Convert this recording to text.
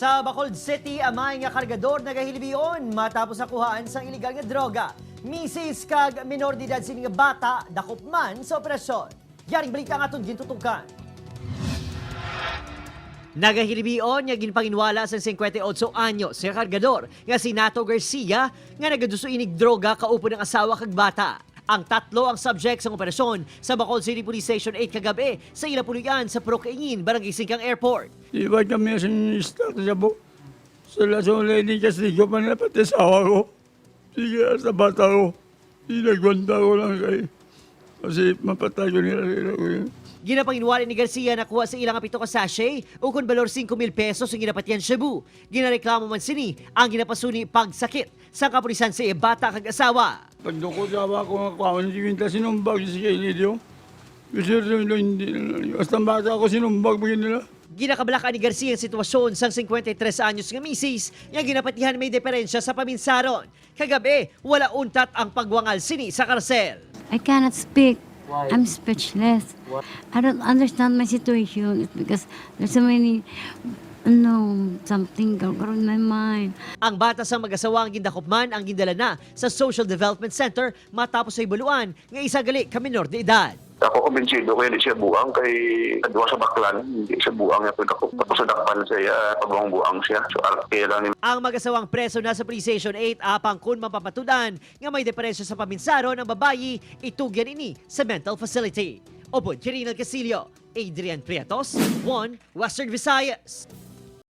Sa Bacolod City, amay nga kargador nagahilibiyon matapos nakuhaan sa iligal nga droga. Misis kag minor de edad sini nga bata dakop man sa operasyon. Yaring balita nga itong gintutukan. Nagahilibiyon nga ginpanginwala sa 58 anyos sa kargador nga si Nato Garcia nga nagaduso inig droga kaupo ng asawa kag bata. Ang tatlo ang subject sa operasyon sa Bacolod City Police Station 8 kagabi sa Ilapulian sa Procainin, Barangay Singkang Airport. Di ba kami sinistart sa po? Sa lasong lady kasi ko pa nila pati asawa ko. Sige, sa bata ko. Pinagwanta ko lang kayo. Kasi mapatay ko nila ko yun. Ginapanginwala ni Garcia na kuha sa ilang apito ka sachet o kung balor 5,000 pesos ang ginapatian Cebu. Ginareklamo man sini ang ginapasuni pagsakit sa kapulisan sa bata kag asawa. Pagdukot sa ako nga kawan si Quinta, sinumbag si Kailidio. Kasi hindi na. Basta bata ako sinumbag bagay nila. Ginakabalakan ni Garcia ang sitwasyon sang 53 anyos nga misis nga ginapatihan may diferensya sa paminsaron. Kagabi, wala untat ang pagwangal sini sa karsel. I cannot speak. Why? I'm speechless. I don't understand my situation. It's because there's so many, something going in my mind. Ang bata sa mag-asawa ang gindakopman ang gindala na sa Social Development Center matapos ay buluan nga isa gali ka minor de edad. Ako kumbinsido ko hindi siya buang kay kadwa sa baklan, hindi siya buang nga ako. Tapos sa dakpan siya, pagbuang buang siya. So kaya lang Ang mag-asawang preso na sa Police Station 8 apang kun mapapatudan nga may diferensya sa paminsaro ng babayi, itugyan ini sa mental facility. Opo, Kirinal Casillo, Adrian Prietos, 1 Western Visayas.